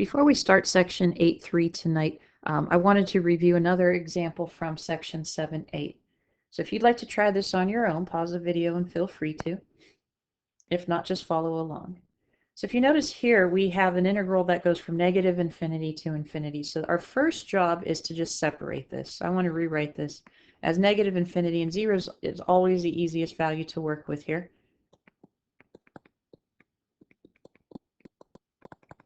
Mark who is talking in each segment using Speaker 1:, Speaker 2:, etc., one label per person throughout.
Speaker 1: Before we start section 8.3 tonight, I wanted to review another example from section 7.8. So if you'd like to try this on your own, pause the video and feel free to. If not, just follow along. So if you notice here, we have an integral that goes from negative infinity to infinity. So our first job is to just separate this. So I want to rewrite this as negative infinity, and 0 is always the easiest value to work with here.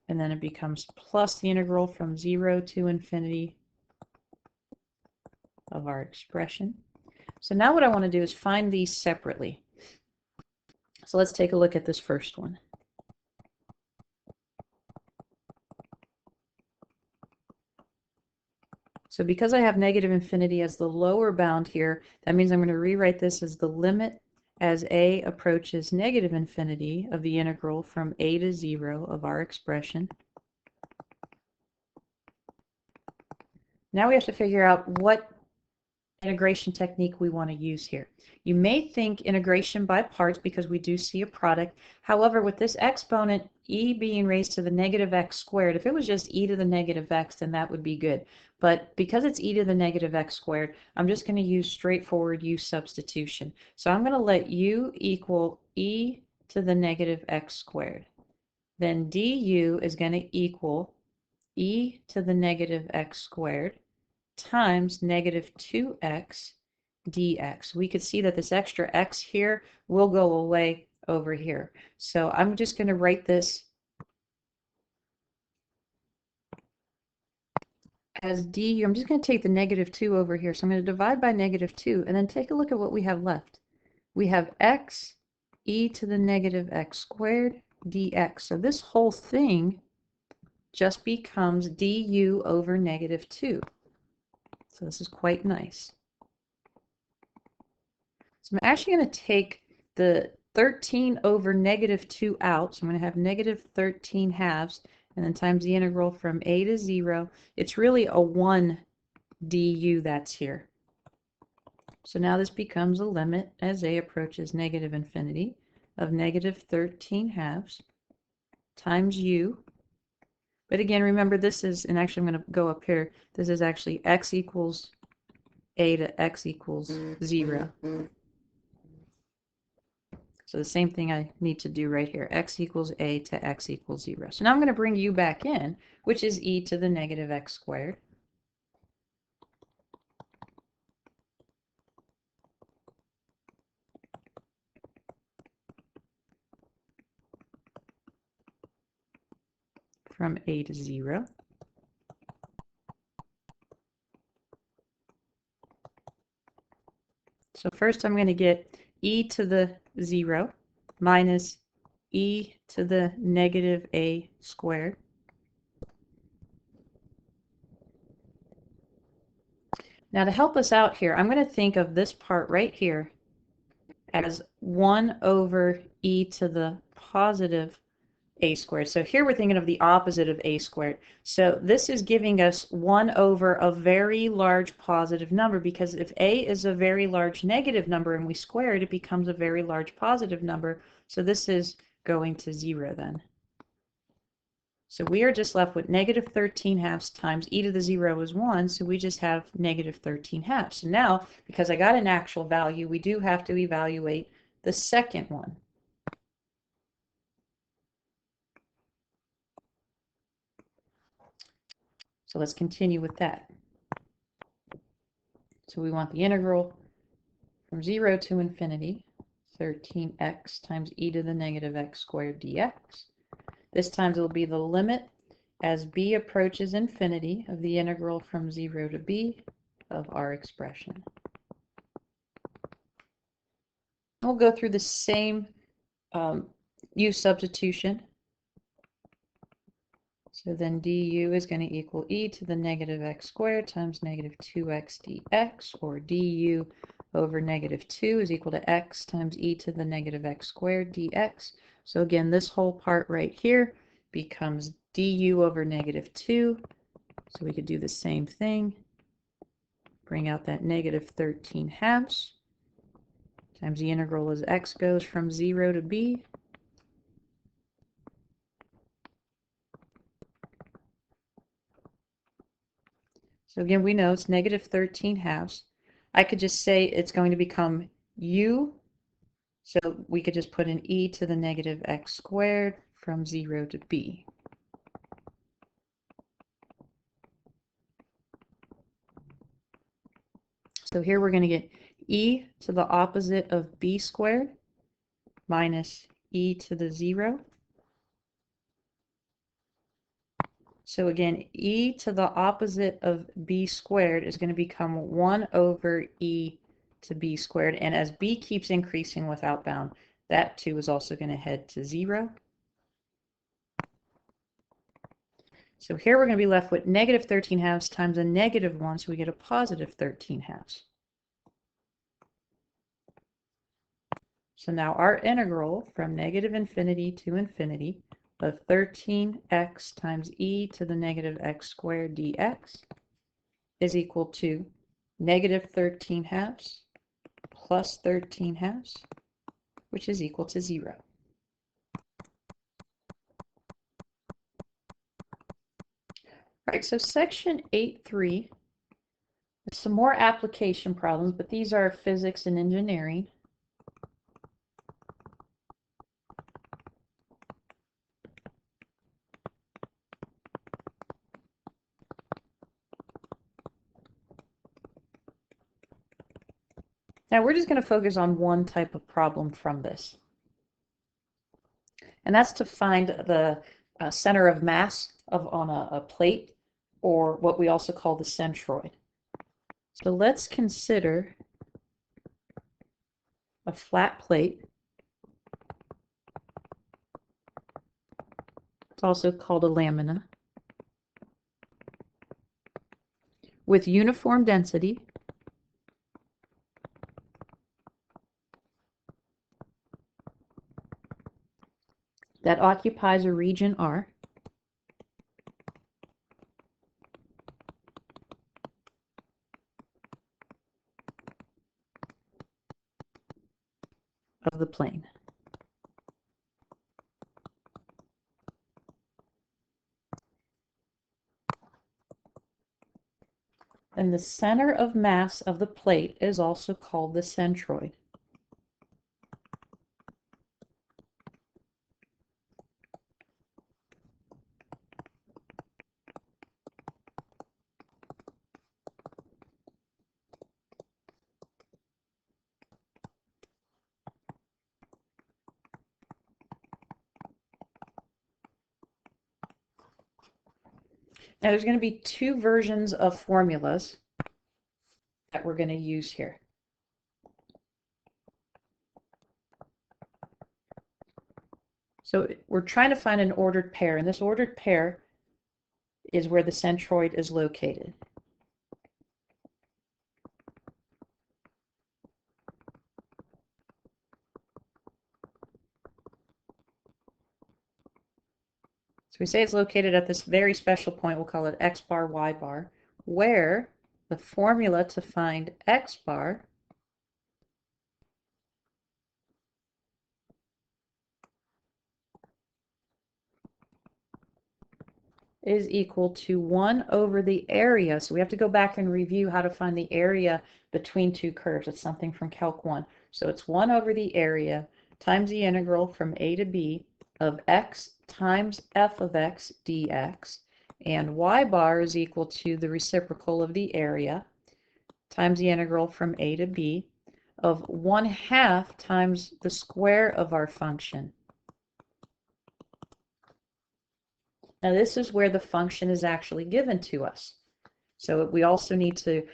Speaker 1: And then it becomes plus the integral from 0 to infinity of our expression. So now what I want to do is find these separately. So let's take a look at this first one. So because I have negative infinity as the lower bound here, that means I'm going to rewrite this as the limit as a approaches negative infinity of the integral from a to 0 of our expression. Now we have to figure out what integration technique we want to use here. You may think integration by parts because we do see a product. However, with this exponent e being raised to the negative x squared, if it was just e to the negative x, then that would be good. But because it's e to the negative x squared, I'm just going to use straightforward u substitution. So I'm going to let u equal e to the negative x squared. Then du is going to equal e to the negative x squared times negative 2x dx. We could see that this extra x here will go away over here. So I'm just going to write this as du. I'm just going to take the negative 2 over here. So I'm going to divide by negative 2 and then take a look at what we have left. We have x e to the negative x squared dx. So this whole thing just becomes du over negative 2. So this is quite nice. So I'm actually going to take the 13 over negative 2 out. So I'm going to have negative 13 halves and then times the integral from a to 0. It's really a 1 du that's here. So now this becomes a limit as a approaches negative infinity of negative 13 halves times u. But again, remember this is, and actually I'm going to go up here, this is actually x equals a to x equals 0. So the same thing I need to do right here, x equals a to x equals 0. So now I'm going to bring u back in, which is e to the negative x squared. From a to 0. So first I'm going to get e to the 0 minus e to the negative a squared. Now to help us out here, I'm going to think of this part right here as 1 over e to the positive a squared. So here we're thinking of the opposite of a squared. So this is giving us 1 over a very large positive number, because if a is a very large negative number and we square it, it becomes a very large positive number. So this is going to 0 then. So we are just left with negative 13 halves times e to the 0 is 1, so we just have negative 13 halves. So now, because I got an actual value, we do have to evaluate the second one. So let's continue with that. So we want the integral from 0 to infinity, 13x times e to the negative x squared dx. This time it will be the limit as b approaches infinity of the integral from 0 to b of our expression. We'll go through the same u substitution. So then du is going to equal e to the negative x squared times negative 2x dx, or du over negative 2 is equal to x times e to the negative x squared dx. So again, this whole part right here becomes du over negative 2. So we could do the same thing. Bring out that negative 13 halves times the integral as x goes from 0 to b. So again, we know it's negative 13 halves. I could just say it's going to become u, so we could just put an e to the negative x squared from 0 to b. So here we're going to get e to the opposite of b squared minus e to the 0. So again, e to the opposite of b squared is going to become 1 over e to b squared. And as b keeps increasing without bound, that too is also going to head to 0. So here we're going to be left with negative 13 halves times a negative 1, so we get a positive 13 halves. So now our integral from negative infinity to infinity of 13x times e to the negative x squared dx is equal to negative 13 halves plus 13 halves, which is equal to 0. All right, so section 8.3, some more application problems, but these are physics and engineering. Now we're just going to focus on one type of problem from this. And that's to find the center of mass on a plate, or what we also call the centroid. So let's consider a flat plate. It's also called a lamina, with uniform density that occupies a region R. Of the plane. And the center of mass of the plate is also called the centroid. Now there's going to be two versions of formulas that we're going to use here. So we're trying to find an ordered pair, and this ordered pair is where the centroid is located. So we say it's located at this very special point, we'll call it x bar, y bar, where the formula to find x bar is equal to 1 over the area. So we have to go back and review how to find the area between two curves. It's something from Calc 1. So it's 1 over the area times the integral from a to b of x times f of x dx, and y bar is equal to the reciprocal of the area times the integral from a to b of 1/2 times the square of our function. Now this is where the function is actually given to us. So we also need to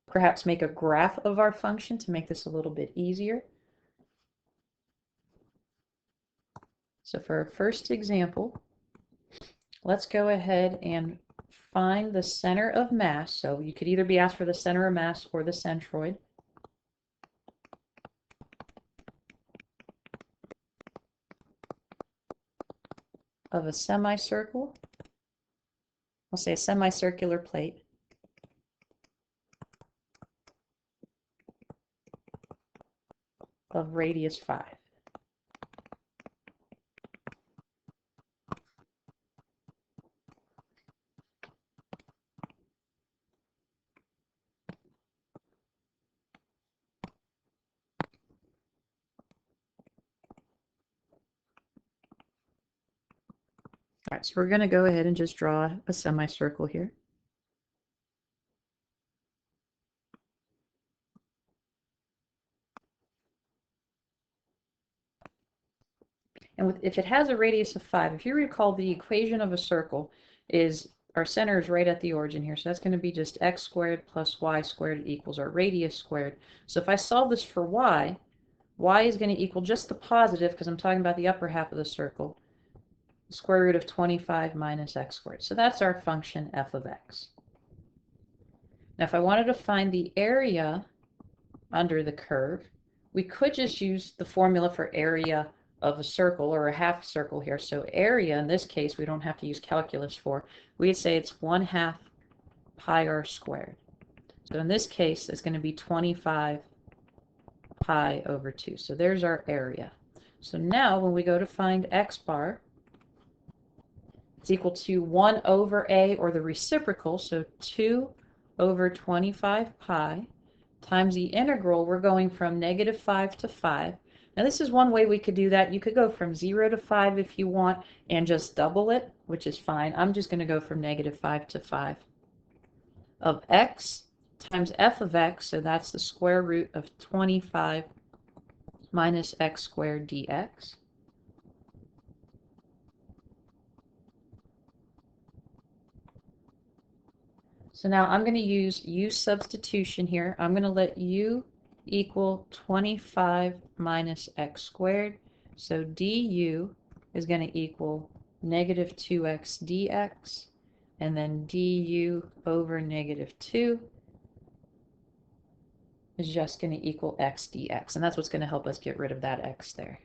Speaker 1: perhaps make a graph of our function to make this a little bit easier. So for our first example, let's go ahead and find the center of mass. So you could either be asked for the center of mass or the centroid. Of a semicircle, I'll say a semicircular plate of radius 5. All right, so we're going to go ahead and just draw a semicircle here. And if it has a radius of 5, if you recall, the equation of a circle is our center is right at the origin here. So that's going to be just x squared plus y squared equals our radius squared. So if I solve this for y is going to equal just the positive, because I'm talking about the upper half of the circle, the square root of 25 minus x squared. So that's our function f of x. Now, if I wanted to find the area under the curve, we could just use the formula for area of a circle or a half circle here. So area, in this case, we don't have to use calculus for. We'd say it's 1/2 pi r squared. So in this case, it's going to be 25 pi over 2. So there's our area. So now when we go to find x bar, it's equal to 1 over a, or the reciprocal, so 2 over 25 pi times the integral. We're going from -5 to 5. Now this is one way we could do that. You could go from 0 to 5 if you want and just double it, which is fine. I'm just going to go from -5 to 5 of x times f of x, so that's the square root of 25 minus x squared dx. So now I'm going to use u substitution here. I'm going to let u equal 25 minus x squared. So du is going to equal -2x dx, and then du over -2 is just going to equal x dx. And that's what's going to help us get rid of that x there.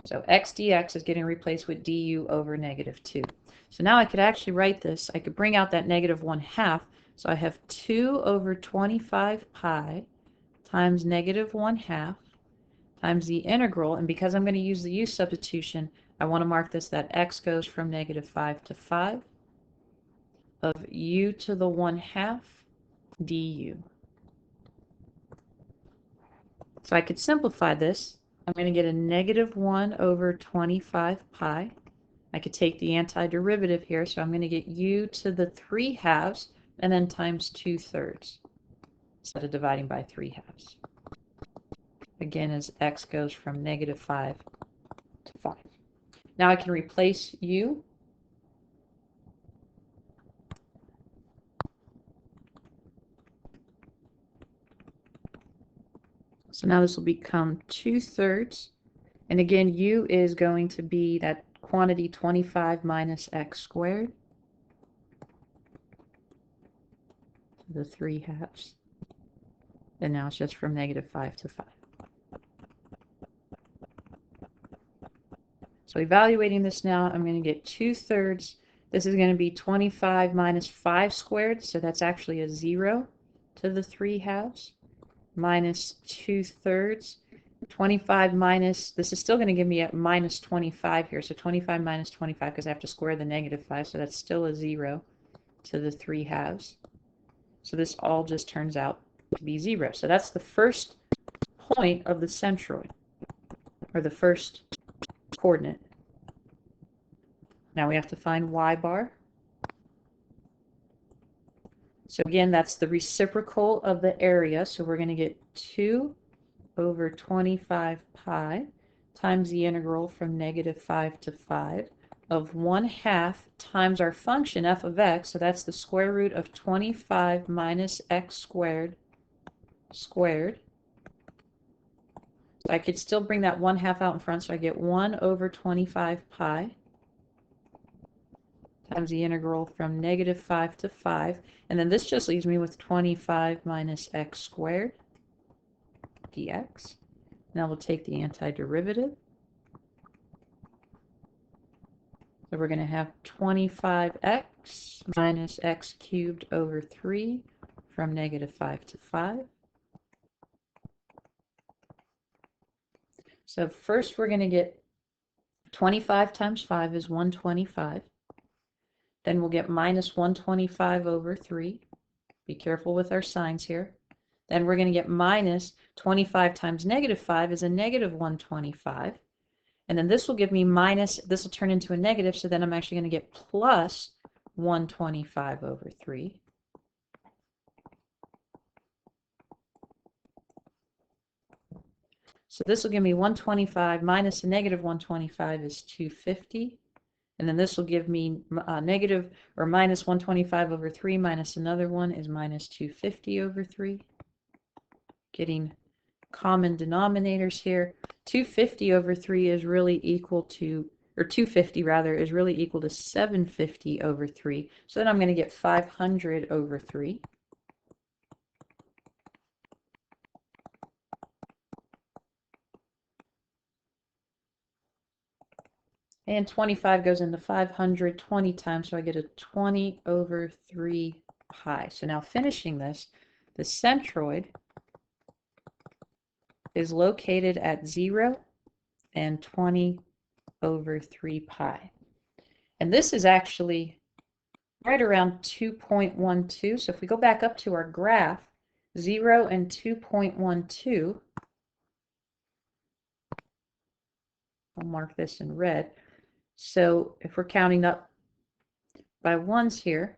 Speaker 1: So x dx is getting replaced with du over -2. So now I could actually write this. I could bring out that -1/2. So I have 2 over 25 pi times -1/2 times the integral. And because I'm going to use the u substitution, I want to mark this that x goes from -5 to 5 of u to the 1/2 du. So I could simplify this. I'm going to get a -1 over 25 pi. I could take the antiderivative here, so I'm going to get u to the 3/2 and then times 2/3 instead of dividing by 3/2. Again, as x goes from -5 to 5. Now I can replace u. So now this will become 2/3. And again, u is going to be that quantity 25 minus x squared to the 3/2. And now it's just from -5 to 5. So evaluating this now, I'm going to get 2/3. This is going to be 25 minus 5 squared, so that's actually a 0 to the 3/2 minus 2/3. 25 minus, this is still going to give me a minus 25 here, so 25 minus 25 because I have to square the -5, so that's still a 0 to the 3/2. So this all just turns out to be 0. So that's the first point of the centroid, or the first coordinate. Now we have to find y bar. So again, that's the reciprocal of the area, so we're going to get 2 over 25 pi times the integral from -5 to 5 of 1/2 times our function f of x, so that's the square root of 25 minus x squared squared. So I could still bring that 1/2 out in front, so I get 1 over 25 pi times the integral from -5 to 5. And then this just leaves me with 25 minus x squared dx. Now we'll take the antiderivative. So we're going to have 25x minus x cubed over 3 from -5 to 5. So first we're going to get 25 times 5 is 125. Then we'll get minus 125 over 3. Be careful with our signs here. Then we're going to get minus 25 times -5 is a -125. And then this will give me minus, this will turn into a negative, so then I'm actually going to get plus 125 over 3. So this will give me 125 minus a negative 125 is 250. And then this will give me negative or minus 125 over 3 minus another one is minus 250 over 3. Getting common denominators here. 250 over 3 is really equal to, or 250 rather, is really equal to 750 over 3. So then I'm going to get 500 over 3. And 25 goes into 500 20 times, so I get a 20 over 3 pi. So now finishing this, the centroid is located at 0 and 20 over 3 pi. And this is actually right around 2.12. So if we go back up to our graph, 0 and 2.12, I'll mark this in red. So if we're counting up by ones here,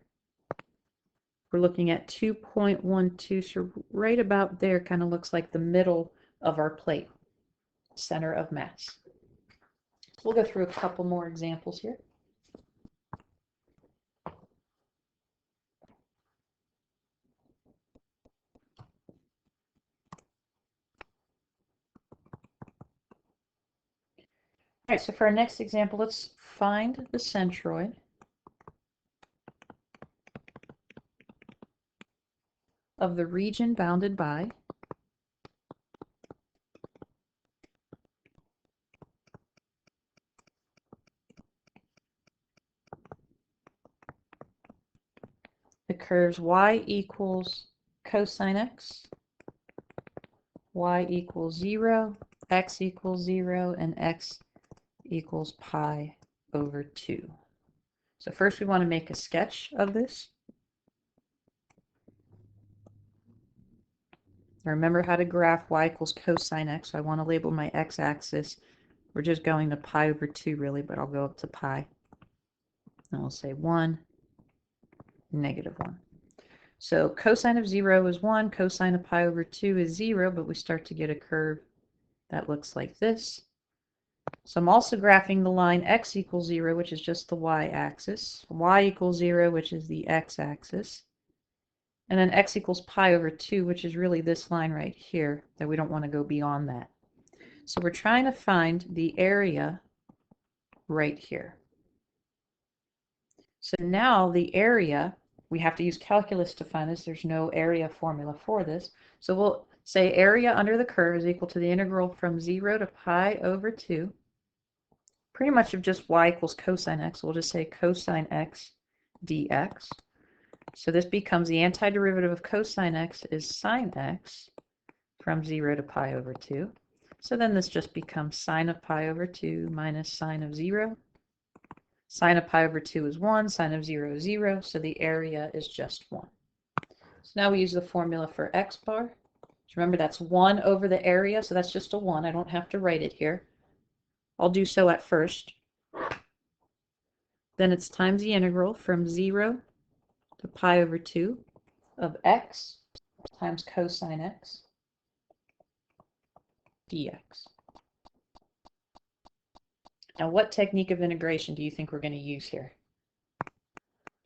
Speaker 1: we're looking at 2.12, so right about there kind of looks like the middle of our plate, center of mass. We'll go through a couple more examples here. All right, so for our next example, let's find the centroid of the region bounded by the curves y equals cosine x, y equals 0, x equals 0, and x equals pi over 2. So first we want to make a sketch of this. Remember how to graph y equals cosine x. So I want to label my x-axis. We're just going to pi over 2 really, but I'll go up to pi. And we'll say 1, negative 1. So cosine of 0 is 1, cosine of pi over 2 is 0, but we start to get a curve that looks like this. So I'm also graphing the line x equals 0, which is just the y-axis, y equals 0, which is the x-axis, and then x equals pi over 2, which is really this line right here, that we don't want to go beyond that. So we're trying to find the area right here. So now the area, we have to use calculus to find this. There's no area formula for this. So we'll say area under the curve is equal to the integral from 0 to pi over 2, pretty much of just y equals cosine x. We'll just say cosine x dx. So this becomes the antiderivative of cosine x is sine x from 0 to pi over 2. So then this just becomes sine of pi over 2 minus sine of 0. Sine of pi over 2 is 1, sine of 0 is 0, so the area is just 1. So now we use the formula for x bar. Remember that's 1 over the area, so that's just a 1. I don't have to write it here. I'll do so at first. Then it's times the integral from 0 to pi over 2 of x times cosine x dx. Now what technique of integration do you think we're going to use here?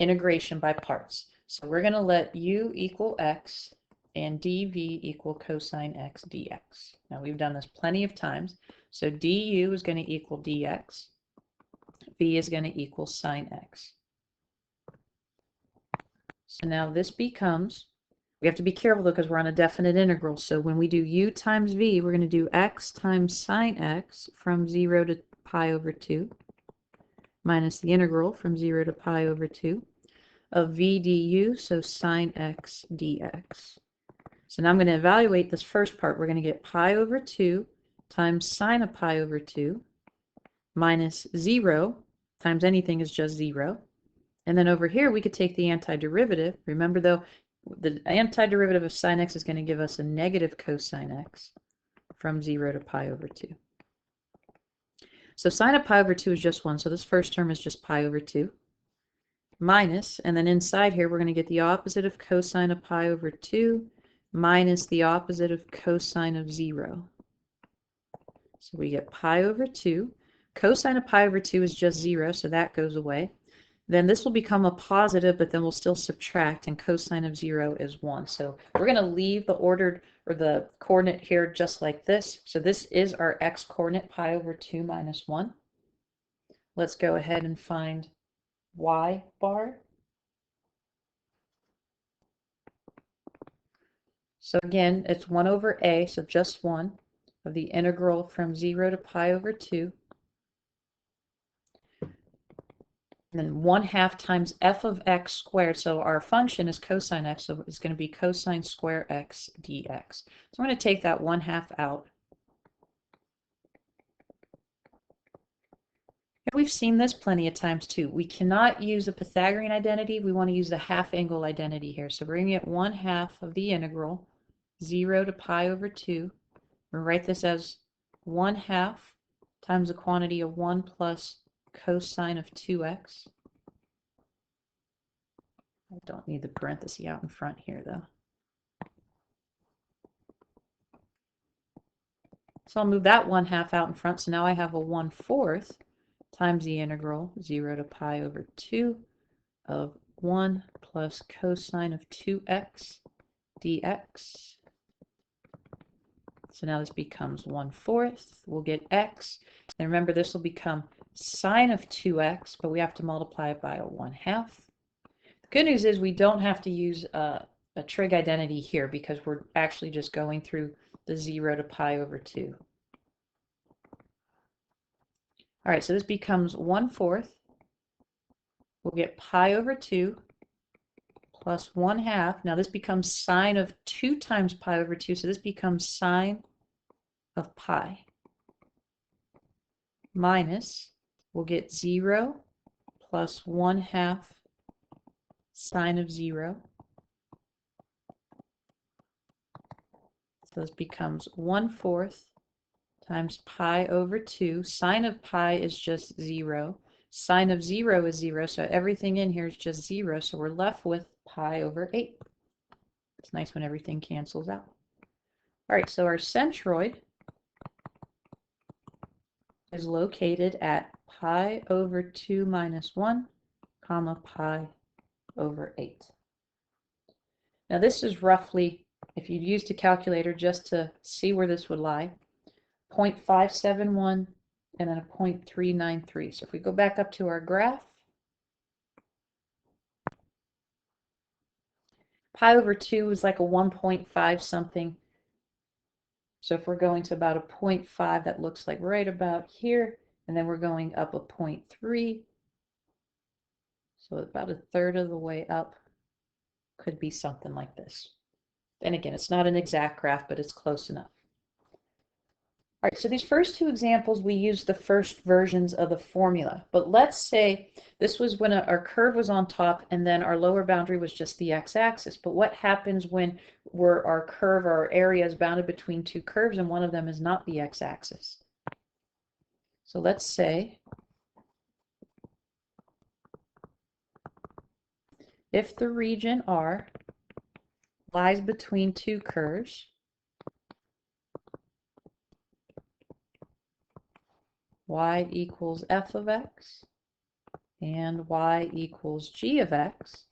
Speaker 1: Integration by parts. So we're going to let u equal x and dv equal cosine x dx. Now we've done this plenty of times. So du is going to equal dx. V is going to equal sine x. So now this becomes, we have to be careful though because we're on a definite integral. So when we do u times v, we're going to do x times sine x from 0 to pi over 2 minus the integral from 0 to pi over 2 of v du, so sine x dx. So now I'm going to evaluate this first part. We're going to get pi over 2 times sine of pi over 2 minus 0 times anything is just 0. And then over here we could take the antiderivative. Remember though, the antiderivative of sine x is going to give us a negative cosine x from 0 to pi over 2. So sine of pi over 2 is just 1, so this first term is just pi over 2. Minus, and then inside here we're going to get the opposite of cosine of pi over 2 minus the opposite of cosine of 0. So we get pi over 2. Cosine of pi over 2 is just 0, so that goes away. Then this will become a positive, but then we'll still subtract, and cosine of 0 is 1. So we're going to leave the ordered or the coordinate here just like this. So this is our x coordinate, pi over 2 minus 1. Let's go ahead and find y bar. So again, it's 1 over a, so just 1, of the integral from 0 to pi over 2. And then 1/2 times f of x squared. So our function is cosine x, so it's going to be cosine square x dx. So I'm going to take that 1/2 out. And we've seen this plenty of times too. We cannot use the Pythagorean identity. We want to use the half angle identity here. So we're going to get 1/2 of the integral 0 to pi over 2. We'll write this as 1/2 times the quantity of 1 plus cosine of 2x. I don't need the parenthesis out in front here though. So I'll move that 1/2 out in front. So now I have a 1/4 times the integral 0 to pi over 2 of 1 plus cosine of 2x dx. So now this becomes 1/4. We'll get x. And remember, this will become sine of 2x, but we have to multiply it by a 1/2. The good news is we don't have to use a trig identity here because we're actually just going through the 0 to pi over 2. All right, so this becomes 1/4. We'll get pi over 2 plus 1/2. Now this becomes sine of 2 times pi over 2, so this becomes sine of pi. Minus, we'll get 0 plus 1/2 sine of 0. So this becomes 1/4 times pi over 2. Sine of pi is just 0. Sine of 0 is 0, so everything in here is just 0, so we're left with pi over 8. It's nice when everything cancels out. All right, so our centroid is located at pi over 2 minus 1, comma, pi over 8. Now this is roughly, if you used a calculator just to see where this would lie, 0.571 and then a 0.393. So if we go back up to our graph, pi over 2 is like a 1.5 something. So if we're going to about a 0.5, that looks like right about here. And then we're going up a 0.3. So about a third of the way up could be something like this. And again, it's not an exact graph, but it's close enough. All right, so these first two examples, we used the first versions of the formula. But let's say this was when our curve was on top and then our lower boundary was just the x-axis. But what happens when our curve or our area is bounded between two curves and one of them is not the x-axis? So let's say if the region R lies between two curves, y equals f of x and y equals g of x,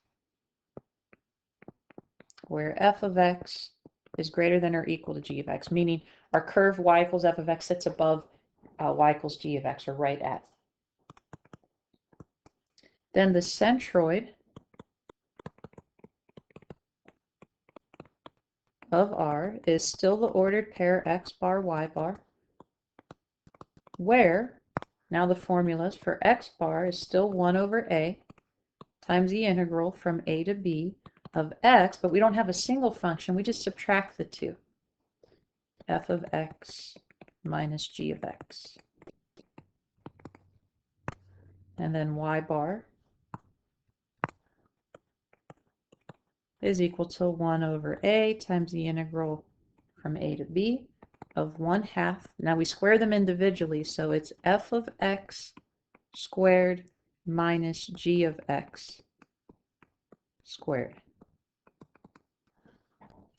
Speaker 1: where f of x is greater than or equal to g of x, meaning our curve y equals f of x sits above y equals g of x, or right at. Then the centroid of R is still the ordered pair x bar, y bar, where now the formulas for x bar is still 1 over a times the integral from a to b of x, but we don't have a single function, we just subtract the two. F of x minus g of x. And then y bar is equal to 1 over a times the integral from a to b of 1/2. Now we square them individually, so it's f of x squared minus g of x squared.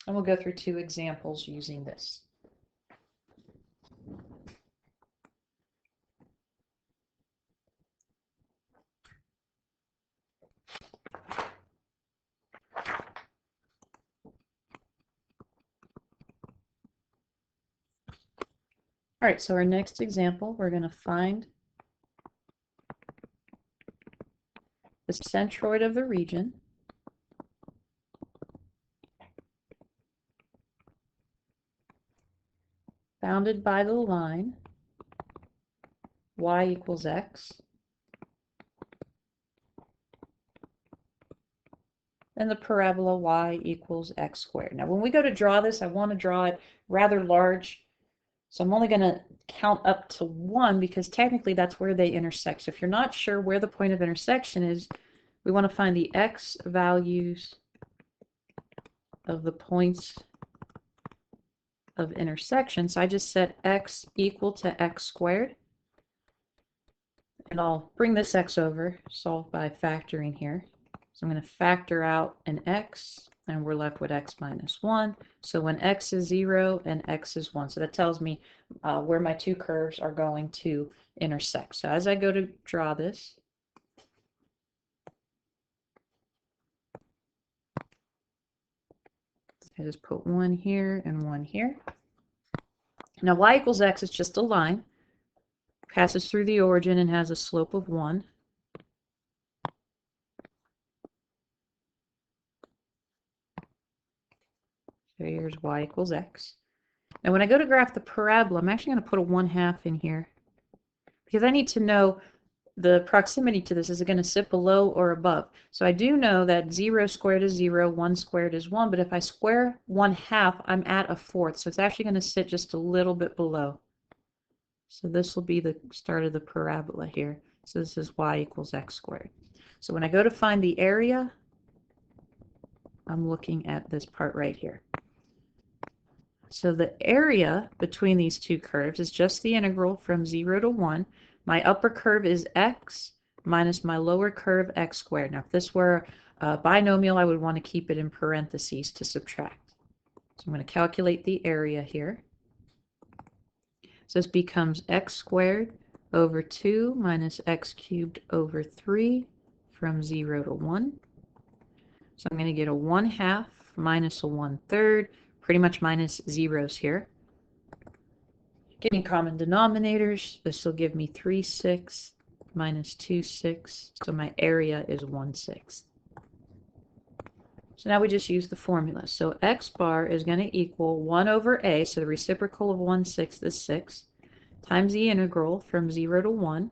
Speaker 1: And we'll go through 2 examples using this. All right, so our next example, we're going to find the centroid of the region bounded by the line y equals x, and the parabola y equals x squared. Now when we go to draw this, I want to draw it rather large, so I'm only going to count up to 1 because technically that's where they intersect. So if you're not sure where the point of intersection is, we want to find the x values of the points of intersection. So I just set x equal to x squared. And I'll bring this x over, solve by factoring here. So I'm going to factor out an x, and we're left with x minus 1. So when x is 0 and x is 1. So that tells me where my 2 curves are going to intersect. So as I go to draw this, I just put 1 here and 1 here. Now y equals x is just a line. Passes through the origin and has a slope of 1. So here's y equals x. Now when I go to graph the parabola, I'm actually going to put a 1/2 in here because I need to know the proximity to this. Is it going to sit below or above? So I do know that 0 squared is 0, 1 squared is 1, but if I square 1/2, I'm at a 1/4. So it's actually going to sit just a little bit below. So this will be the start of the parabola here. So this is y equals x squared. So when I go to find the area, I'm looking at this part right here. So the area between these 2 curves is just the integral from 0 to 1. My upper curve is x minus my lower curve x squared. Now if this were a binomial, I would want to keep it in parentheses to subtract. So I'm going to calculate the area here. So this becomes x squared over 2 minus x cubed over 3 from 0 to 1. So I'm going to get a 1/2 minus a 1/3, pretty much minus zeros here. Getting common denominators, this will give me 3/6 minus 2/6, so my area is 1/6. So now we just use the formula. So x bar is going to equal 1 over a, so the reciprocal of 1/6 is 6, times the integral from 0 to 1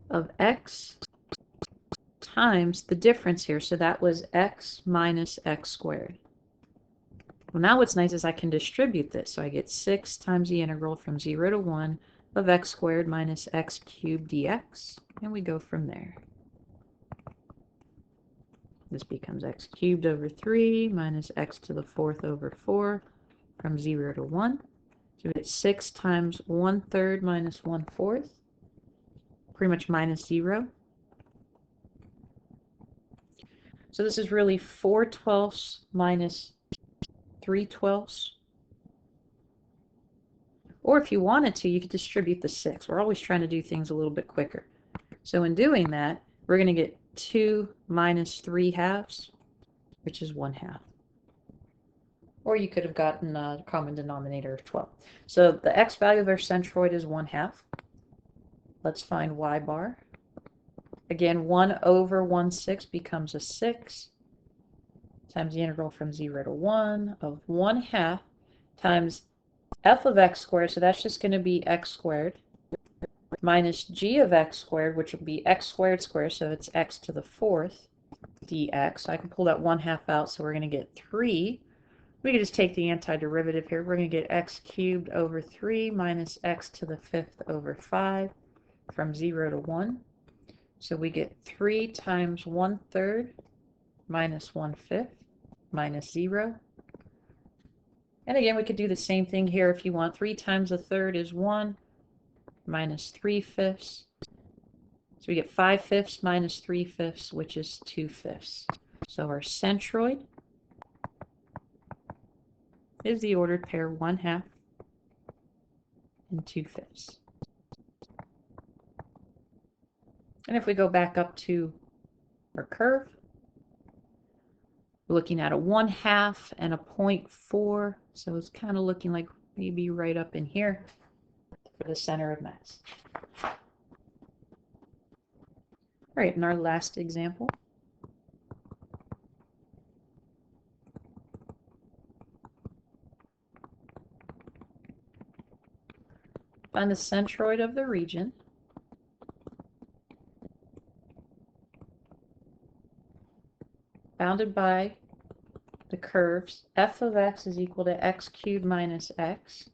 Speaker 1: of x times the difference here. So that was x minus x squared. Well, now what's nice is I can distribute this. So I get 6 times the integral from 0 to 1 of x squared minus x cubed dx. And we go from there. This becomes x cubed over 3 minus x to the 4th over 4 from 0 to 1. So it's 6 times 1/3 minus 1/4, pretty much minus 0. So this is really 4/12 minus 3/12. Or if you wanted to, you could distribute the 6. We're always trying to do things a little bit quicker. So in doing that, we're going to get 2 minus 3/2, which is 1/2. Or you could have gotten a common denominator of 12. So the x value of our centroid is 1/2. Let's find y bar. Again, 1 over 1/6 becomes a 6 times the integral from 0 to 1 of 1/2 times f of x squared, so that's just going to be x squared, minus g of x squared, which will be x squared squared, so it's x to the 4th dx. So I can pull that 1/2 out, so we're going to get 3. We can just take the antiderivative here. We're going to get x cubed over 3 minus x to the 5th over 5 from 0 to 1. So we get 3 times 1/3 minus 1/5 minus 0. And again, we could do the same thing here if you want. 3 times a third is 1 minus 3/5. So we get 5/5 minus 3/5, which is 2/5. So our centroid is the ordered pair 1/2 and 2/5. And if we go back up to our curve, we're looking at a 1/2 and a 0.4. So it's kind of looking like maybe right up in here for the center of mass. All right, and our last example. Find the centroid of the region. Bounded by the curves f of x is equal to x cubed minus x,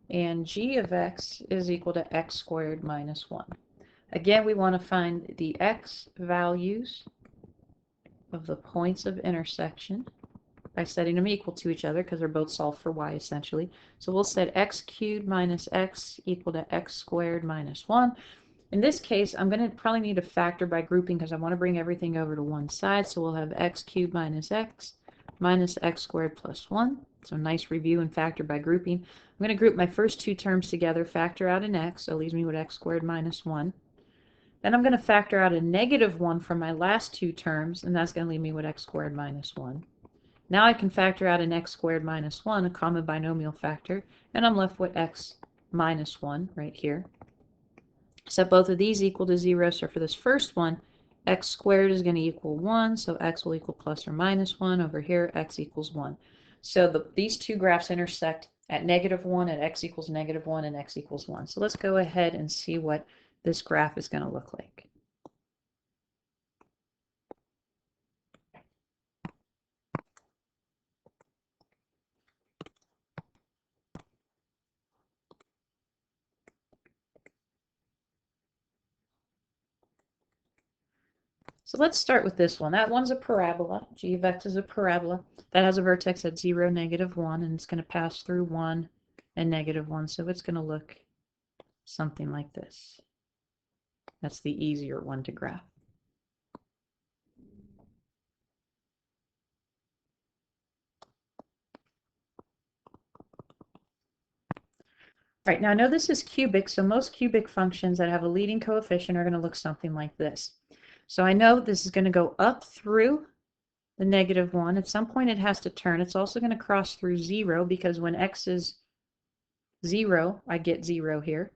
Speaker 1: and g of x is equal to x squared minus 1. Again, we want to find the x values of the points of intersection by setting them equal to each other because they're both solved for y essentially. So we'll set x cubed minus x equal to x squared minus 1. In this case, I'm going to probably need a factor by grouping because I want to bring everything over to one side. So we'll have x cubed minus x squared plus 1. So nice review and factor by grouping. I'm going to group my first two terms together, factor out an x, so it leaves me with x squared minus 1. Then I'm going to factor out a negative 1 from my last two terms, and that's going to leave me with x squared minus 1. Now I can factor out an x squared minus 1, a common binomial factor, and I'm left with x minus 1 right here. Set both of these equal to 0, so for this first one, x squared is going to equal 1, so x will equal plus or minus 1. Over here, x equals 1. So these two graphs intersect at -1, at x equals -1, and x equals 1. So let's go ahead and see what this graph is going to look like. So let's start with this one. That one's a parabola. G of x is a parabola. That has a vertex at 0, -1, and it's going to pass through 1 and -1. So it's going to look something like this. That's the easier one to graph. Right, now I know this is cubic, so most cubic functions that have a leading coefficient are going to look something like this. So I know this is going to go up through the -1. At some point it has to turn. It's also going to cross through 0 because when x is 0, I get 0 here.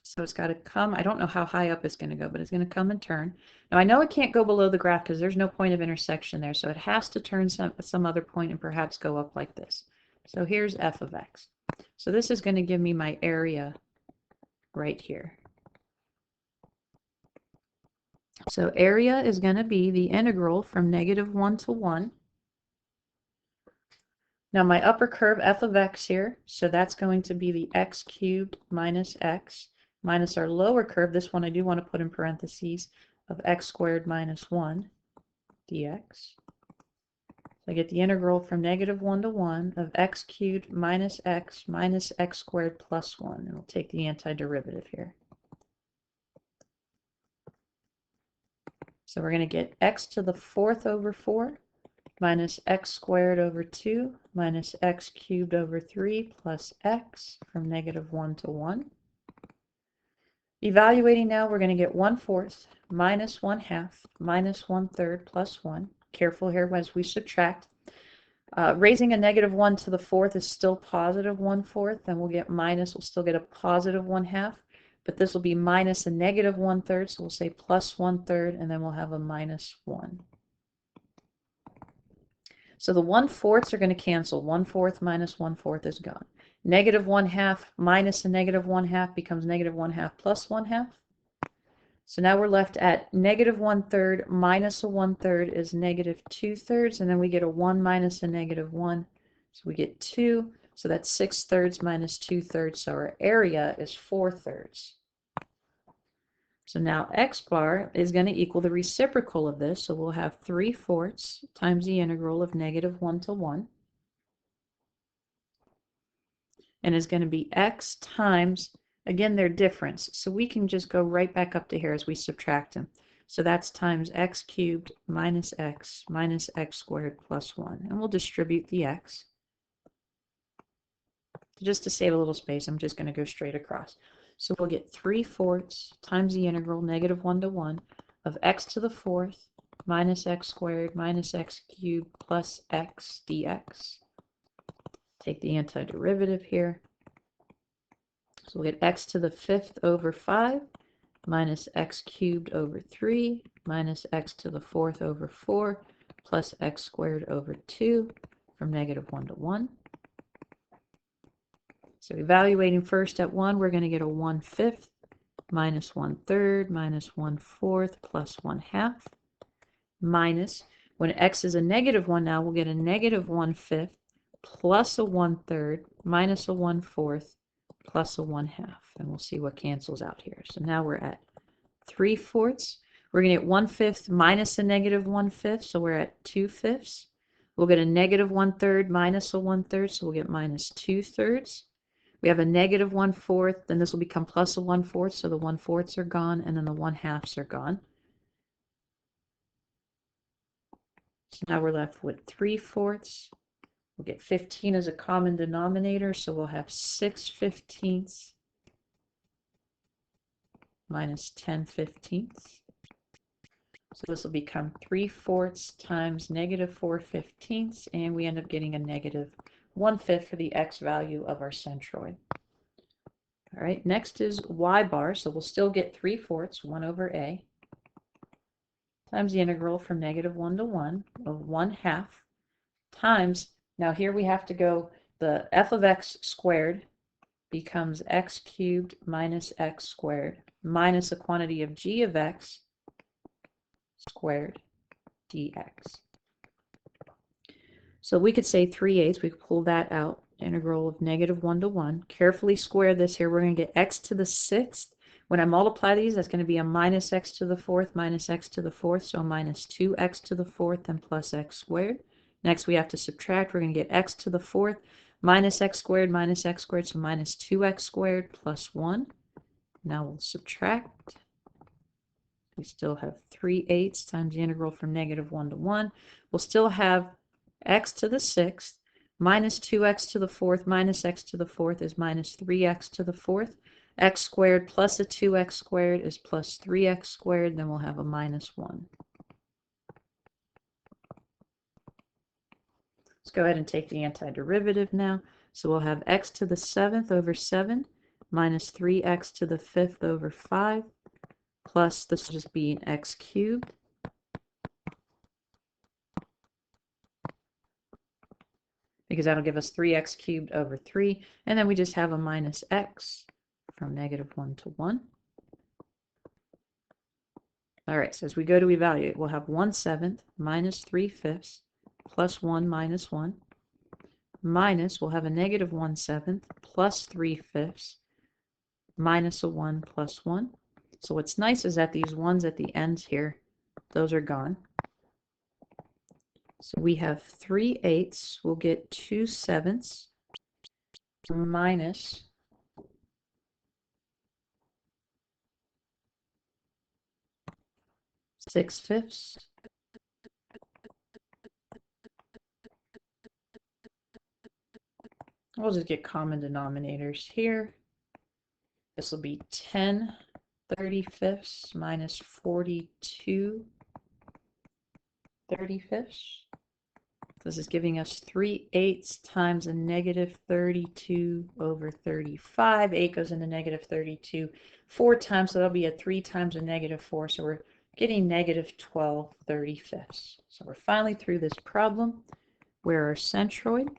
Speaker 1: So it's got to come. I don't know how high up it's going to go, but it's going to come and turn. Now I know it can't go below the graph because there's no point of intersection there, so it has to turn some other point and perhaps go up like this. So here's f of x. So this is going to give me my area right here. So area is going to be the integral from -1 to 1. Now my upper curve f of x here, so that's going to be the x cubed minus x minus our lower curve, this one I do want to put in parentheses, of x squared minus 1 dx. So I get the integral from -1 to 1 of x cubed minus x squared plus 1. And we'll take the antiderivative here. So we're going to get x to the 4th over 4 minus x squared over 2 minus x cubed over 3 plus x from -1 to 1. Evaluating now, we're going to get 1/4 minus 1/2 minus 1/3 plus 1. Careful here as we subtract. Raising a -1 to the 4th is still positive 1/4, and we'll still get a positive 1/2, but this will be minus a -1/3, so we'll say plus 1/3, and then we'll have a minus 1. So the 1/4s are going to cancel. 1/4 minus 1/4 is gone. -1/2 minus a -1/2 becomes -1/2 plus 1/2. So now we're left at -1/3 minus a 1/3 is -2/3, and then we get a 1 minus a -1, so we get 2. So that's 6/3 minus 2/3, so our area is 4/3. So now x bar is going to equal the reciprocal of this. So we'll have 3/4 times the integral of -1 to 1. And is going to be x times, again, their difference. So we can just go right back up to here as we subtract them. So that's times x cubed minus x squared plus 1. And we'll distribute the x. Just to save a little space, I'm just going to go straight across. So we'll get 3/4 times the integral -1 to 1 of x to the 4th minus x squared minus x cubed plus x dx. Take the antiderivative here. So we'll get x to the 5th over 5 minus x cubed over 3 minus x to the 4th over 4 plus x squared over 2 from -1 to 1. So evaluating first at 1, we're going to get a 1/5 minus 1/3 minus 1/4 plus 1/2 minus, when x is a -1 now, we'll get a -1/5 plus a 1/3 minus a 1/4 plus a 1/2. And we'll see what cancels out here. So now we're at 3/4. We're going to get 1/5 minus a -1/5, so we're at 2/5. We'll get a -1/3 minus a 1/3, so we'll get minus 2/3. We have a -1/4, then this will become plus a 1/4, so the 1/4s are gone, and then the 1/2s are gone. So now we're left with 3/4. We'll get 15 as a common denominator, so we'll have 6/15 minus 10/15. So this will become 3/4 times -4/15, and we end up getting a -1/5 for the x value of our centroid. All right, next is y bar, so we'll still get 3/4, 1 over a, times the integral from -1 to 1 of 1/2 times, now here we have to go, the f of x squared becomes x cubed minus x squared minus a quantity of g of x squared dx. So we could say 3/8, we could pull that out, integral of -1 to 1. Carefully square this here, we're going to get x to the 6th. When I multiply these, that's going to be a minus x to the 4th minus x to the 4th, so minus 2x to the 4th and plus x squared. Next we have to subtract, we're going to get x to the 4th minus x squared, so minus 2x squared plus 1. Now we'll subtract. We still have 3/8 times the integral from -1 to 1. We'll still have x to the 6th minus 2x to the 4th minus x to the 4th is minus 3x to the 4th. X squared plus a 2x squared is plus 3x squared. Then we'll have a minus 1. Let's go ahead and take the antiderivative now. So we'll have x to the 7th over 7 minus 3x to the 5th over 5 plus, this will just be an x cubed because that'll give us 3x cubed over 3, and then we just have a minus x from -1 to 1. All right, so as we go to evaluate, we'll have 1/7 minus 3/5 plus 1 minus 1 minus, we'll have a -1/7 plus 3/5 minus a 1 plus 1. So what's nice is that these ones at the ends here, those are gone. So we have 3/8, we'll get 2/7 minus 6/5. We'll just get common denominators here. This will be 10 35ths minus 42 35ths. This is giving us 3/8 times a -32 over 35. 8 goes into -32 4 times, so that'll be a 3 times a -4. So we're getting -12 35ths. So we're finally through this problem where our centroid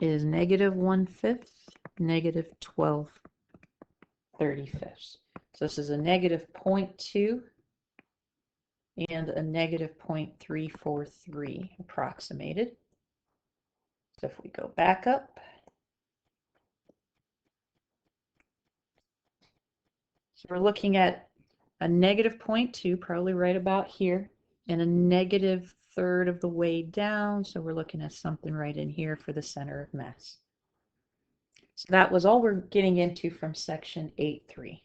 Speaker 1: is -1/5, -12 35ths. So this is a -0.2 and a -0.343 approximated. So if we go back up, So we're looking at a negative 0.2, probably right about here, and a negative third of the way down. So we're looking at something right in here for the center of mass. So that was all we're getting into from section 8.3.